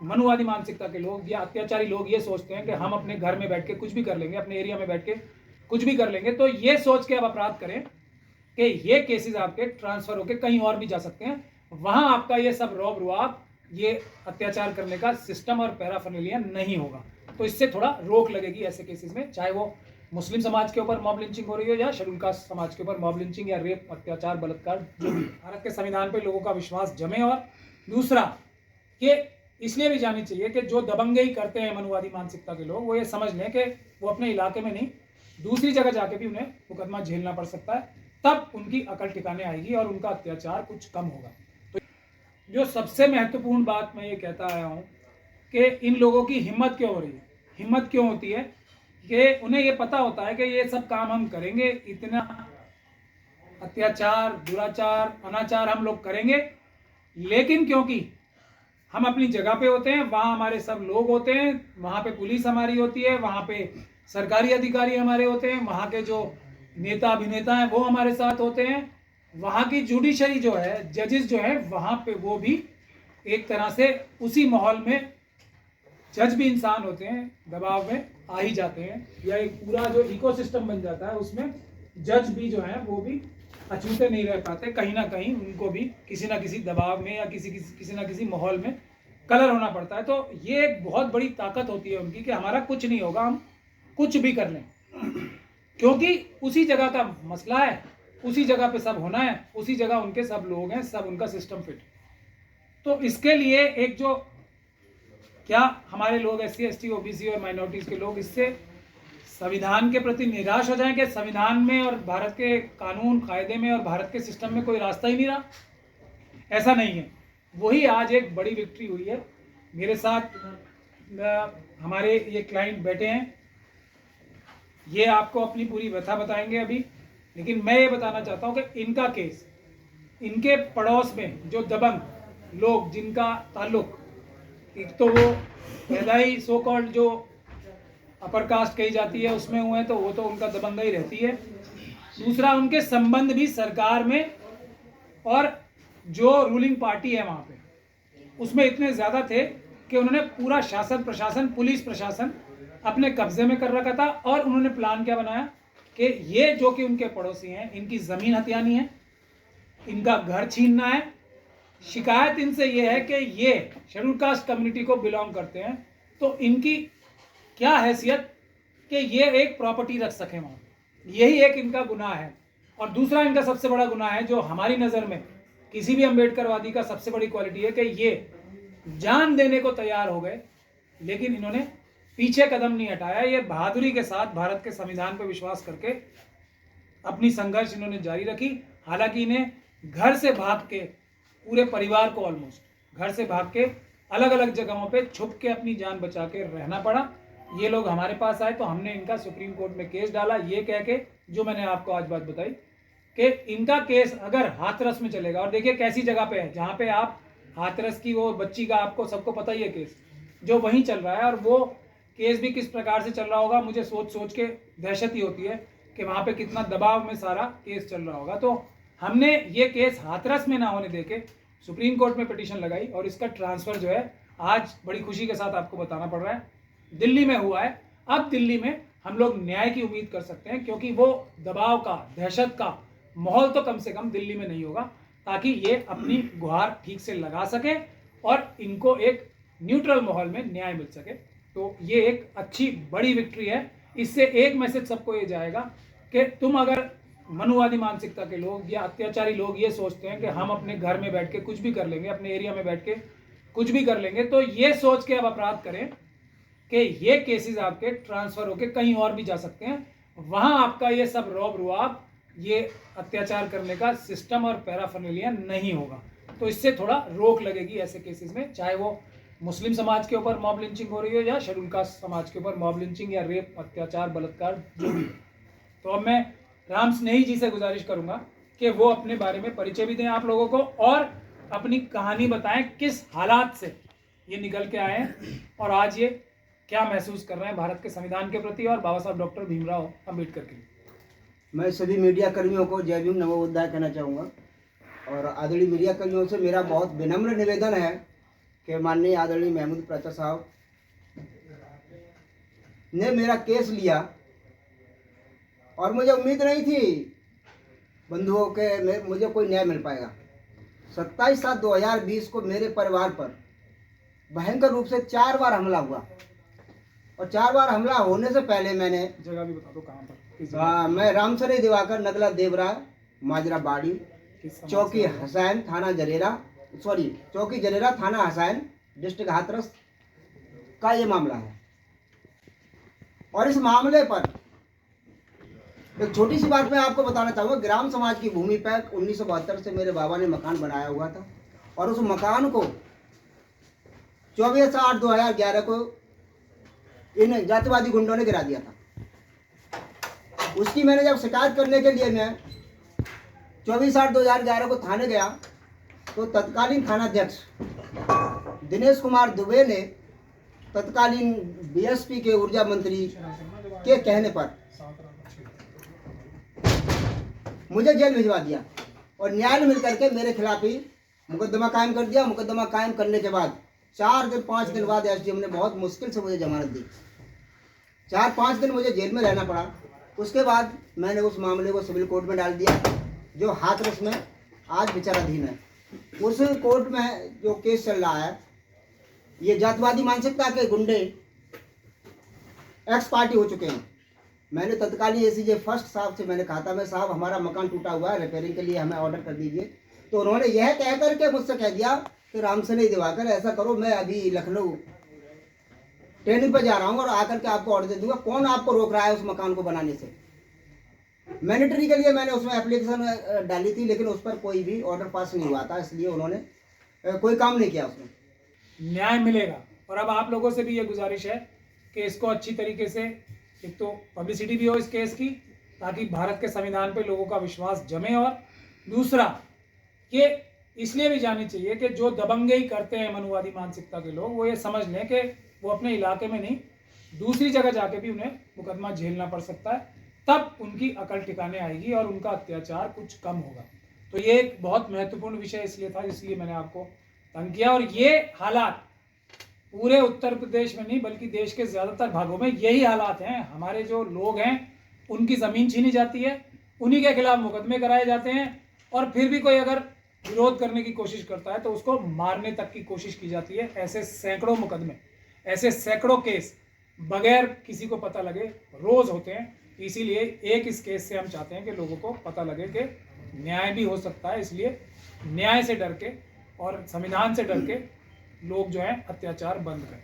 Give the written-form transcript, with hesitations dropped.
मनुवादी मानसिकता के लोग या अत्याचारी लोग ये सोचते हैं कि हम अपने घर में बैठ के कुछ भी कर लेंगे, अपने एरिया में बैठ के कुछ भी कर लेंगे, तो ये सोच के आप अपराध करें कि ये केसेस आपके ट्रांसफर होकर कहीं और भी जा सकते हैं, वहां आपका ये सब रौब रुआब, ये अत्याचार करने का सिस्टम और पैराफर्नेलिया नहीं होगा। तो इससे थोड़ा रोक लगेगी ऐसे केसेस में, चाहे वो मुस्लिम समाज के ऊपर मॉब लिंचिंग हो रही हो या शेड्यूल कास्ट समाज के ऊपर मॉब लिंचिंग या रेप, अत्याचार, बलात्कार, जो भी। भारत के संविधान पे लोगों का विश्वास जमे। और दूसरा कि इसलिए भी जानी चाहिए कि जो दबंगई करते हैं मनुवादी मानसिकता के लोग, वो ये समझ लें कि वो अपने इलाके में नहीं, दूसरी जगह जाके भी उन्हें मुकदमा झेलना पड़ सकता है, तब उनकी अकल ठिकाने आएगी और उनका अत्याचार कुछ कम होगा। तो जो सबसे महत्वपूर्ण बात मैं ये कहता आया हूँ कि इन लोगों की हिम्मत क्यों हो रही है। हिम्मत क्यों होती है कि उन्हें ये पता होता है कि ये सब काम हम करेंगे, इतना अत्याचार, दुराचार, अनाचार हम लोग करेंगे, लेकिन क्योंकि हम अपनी जगह पे होते हैं, वहाँ हमारे सब लोग होते हैं, वहाँ पे पुलिस हमारी होती है, वहाँ पे सरकारी अधिकारी हमारे होते हैं, वहाँ के जो नेता अभिनेता हैं वो हमारे साथ होते हैं, वहाँ की जुडिशरी जो है, जजेस जो है, वहाँ पे वो भी एक तरह से उसी माहौल में, जज भी इंसान होते हैं, दबाव में आ ही जाते हैं, या एक पूरा जो इकोसिस्टम बन जाता है उसमें जज भी जो है वो भी अछूते नहीं रह पाते, कहीं ना कहीं उनको भी किसी ना किसी दबाव में या किसी ना किसी माहौल में कलर होना पड़ता है। तो ये एक बहुत बड़ी ताकत होती है उनकी कि हमारा कुछ नहीं होगा, हम कुछ भी कर लें, क्योंकि उसी जगह का मसला है, उसी जगह पे सब होना है, उसी जगह उनके सब लोग हैं, सब उनका सिस्टम फिट। तो इसके लिए एक जो क्या हमारे लोग SC ST OBC और माइनॉरिटीज के लोग इससे संविधान के प्रति निराश हो जाएं कि संविधान में और भारत के कानून कायदे में और भारत के सिस्टम में कोई रास्ता ही नहीं रहा, ऐसा नहीं है। वही आज एक बड़ी विक्ट्री हुई है। मेरे साथ हमारे ये क्लाइंट बैठे हैं, ये आपको अपनी पूरी व्यथा बताएंगे अभी, लेकिन मैं ये बताना चाहता हूँ कि इनका केस, इनके पड़ोस में जो दबंग लोग जिनका ताल्लुक, एक तो वो पैदा ही सो कॉल्ड जो अपर कास्ट कही जाती है उसमें हुए, तो वो तो उनका दबंगई रहती है। दूसरा, उनके संबंध भी सरकार में और जो रूलिंग पार्टी है वहाँ पे उसमें इतने ज़्यादा थे कि उन्होंने पूरा शासन प्रशासन, पुलिस प्रशासन अपने कब्जे में कर रखा था। और उन्होंने प्लान क्या बनाया कि ये जो कि उनके पड़ोसी हैं, इनकी ज़मीन हथियानी है, इनका घर छीनना है। शिकायत इनसे ये है कि ये शेड्यूल कास्ट कम्युनिटी को बिलोंग करते हैं, तो इनकी क्या हैसियत कि ये एक प्रॉपर्टी रख सकें वहाँ, यही एक इनका गुनाह है। और दूसरा इनका सबसे बड़ा गुनाह है, जो हमारी नज़र में किसी भी अम्बेडकरवादी का सबसे बड़ी क्वालिटी है, कि ये जान देने को तैयार हो गए लेकिन इन्होंने पीछे कदम नहीं हटाया। ये बहादुरी के साथ भारत के संविधान पर विश्वास करके अपनी संघर्ष इन्होंने जारी रखी। हालांकि इन्हें घर से भाग के, पूरे परिवार को ऑलमोस्ट घर से भाग के अलग अलग जगहों पे छुप के अपनी जान बचा के रहना पड़ा। ये लोग हमारे पास आए तो हमने इनका सुप्रीम कोर्ट में केस डाला, ये कह के, जो मैंने आपको आज बात बताई, कि इनका केस अगर हाथरस में चलेगा, और देखिए कैसी जगह पे है जहाँ पे आप हाथरस की वो बच्ची का आपको सबको पता ही है केस जो वहीं चल रहा है, और वो केस भी किस प्रकार से चल रहा होगा, मुझे सोच सोच के दहशत ही होती है कि वहाँ पे कितना दबाव में सारा केस चल रहा होगा। तो हमने ये केस हाथरस में ना होने देके सुप्रीम कोर्ट में पिटीशन लगाई, और इसका ट्रांसफ़र जो है आज बड़ी खुशी के साथ आपको बताना पड़ रहा है दिल्ली में हुआ है। अब दिल्ली में हम लोग न्याय की उम्मीद कर सकते हैं, क्योंकि वो दबाव का, दहशत का माहौल तो कम से कम दिल्ली में नहीं होगा, ताकि ये अपनी गुहार ठीक से लगा सके और इनको एक न्यूट्रल माहौल में न्याय मिल सके। तो ये एक अच्छी बड़ी विक्ट्री है। इससे एक मैसेज सबको ये जाएगा कि तुम अगर मनुवादी मानसिकता के लोग या अत्याचारी लोग ये सोचते हैं कि हम अपने घर में बैठ के कुछ भी कर लेंगे, अपने एरिया में बैठ के कुछ भी कर लेंगे, तो ये सोच के अब अपराध करें कि ये केसेस आपके ट्रांसफ़र होके कहीं और भी जा सकते हैं, वहाँ आपका ये सब रौब रुआब, ये अत्याचार करने का सिस्टम और पैराफर्नेलिया नहीं होगा। तो इससे थोड़ा रोक लगेगी ऐसे केसेस में, चाहे वो मुस्लिम समाज के ऊपर मॉब लिंचिंग हो रही हो या शेड्यूल कास्ट समाज के ऊपर मॉब लिंचिंग या रेप, अत्याचार, बलात्कार, जो भी। तो अब मैं राम स्नेही जी से गुजारिश करूंगा कि वो अपने बारे में परिचय भी दें आप लोगों को, और अपनी कहानी बताएं किस हालात से ये निकल के आए हैं और आज ये क्या महसूस कर रहे हैं भारत के संविधान के प्रति और बाबा साहब डॉक्टर भीमराव अम्बेडकर के लिए। मैं सभी मीडिया कर्मियों को जय भीम नमो बुद्धाय कहना चाहूँगा, और आदरणीय मीडिया कर्मियों से मेरा बहुत विनम्र निवेदन है कि माननीय आदरणीय महमूद प्राचा साहब ने मेरा केस लिया और मुझे उम्मीद नहीं थी बंधुओं के मुझे कोई न्याय मिल पाएगा। 27/7/2020 को मेरे परिवार पर भयंकर रूप से 4 बार हमला हुआ और 4 बार हमला होने से पहले मैंने जगह भी बता दो कहाँ पर, किस जगह? हाँ, मैं रामसरे दिवाकर, नगला देवरा, माजरा बाड़ी, किस समाज चौकी से? हसैन, थाना जरेरा, चौकी जरेरा, थाना हसैन, डिस्ट्रिक्ट हाथरस का ये मामला है। और इस मामले पर एक छोटी सी बात मैं आपको बताना चाहूँगा। ग्राम समाज की भूमि पर 1972 से मेरे बाबा ने मकान बनाया हुआ था और उस मकान को 24/8/2011 को इन जातिवादी गुंडों ने गिरा दिया था। उसकी मैंने जब शिकायत करने के लिए मैं 24/8/2011 को थाने गया तो तत्कालीन थानाध्यक्ष दिनेश कुमार दुबे ने तत्कालीन बीएसपी के ऊर्जा मंत्री के कहने पर मुझे जेल भिजवा दिया और न्यायालय मिलकर के मेरे खिलाफ ही मुकदमा कायम कर दिया। मुकदमा कायम करने के बाद 5 दिन बाद एसडीएम ने बहुत मुश्किल से मुझे जमानत दी। 4-5 दिन मुझे जेल में रहना पड़ा। उसके बाद मैंने उस मामले को सिविल कोर्ट में डाल दिया जो हाथरस में आज विचाराधीन है। उस कोर्ट में जो केस चल रहा है, ये जातिवादी मानसिकता के गुंडे एक्स पार्टी हो चुके हैं। मैंने तत्कालीन एसीजे फर्स्ट साहब से मैंने कहा था, मैं साहब हमारा मकान टूटा हुआ है, रिपेयरिंग के लिए हमें ऑर्डर कर दीजिए। तो उन्होंने यह कह करके मुझसे कह दिया कि रामसरे दिवाकर ऐसा करो, मैं अभी लखनऊ ट्रेनिंग पर जा रहा हूँ और आकर के आपको ऑर्डर दे दूंगा। कौन आपको रोक रहा है उस मकान को बनाने से? मैनेटरी के लिए मैंने उसमें एप्लीकेशन डाली थी लेकिन उस पर कोई भी ऑर्डर पास नहीं हुआ था, इसलिए उन्होंने कोई काम नहीं किया उसमें। न्याय मिलेगा। और अब आप लोगों से भी ये गुजारिश है कि इसको अच्छी तरीके से, एक तो पब्लिसिटी भी हो इस केस की ताकि भारत के संविधान पे लोगों का विश्वास जमे, और दूसरा कि इसलिए भी जानी चाहिए कि जो दबंगई करते हैं मनुवादी मानसिकता के लोग, वो ये समझ लें कि वो अपने इलाके में नहीं दूसरी जगह जाके भी उन्हें मुकदमा झेलना पड़ सकता है। तब उनकी अकल ठिकाने आएगी और उनका अत्याचार कुछ कम होगा। तो ये एक बहुत महत्वपूर्ण विषय इसलिए था, इसलिए मैंने आपको तंग किया। और ये हालात पूरे उत्तर प्रदेश में नहीं बल्कि देश के ज़्यादातर भागों में यही हालात हैं। हमारे जो लोग हैं उनकी ज़मीन छीनी जाती है, उन्हीं के खिलाफ मुकदमे कराए जाते हैं, और फिर भी कोई अगर विरोध करने की कोशिश करता है तो उसको मारने तक की कोशिश की जाती है। ऐसे सैकड़ों मुकदमे, ऐसे सैकड़ों केस बगैर किसी को पता लगे रोज़ होते हैं। इसीलिए एक इस केस से हम चाहते हैं कि लोगों को पता लगे कि न्याय भी हो सकता है। इसलिए न्याय से डर के और संविधान से डर के लोग जो है अत्याचार बंद करें।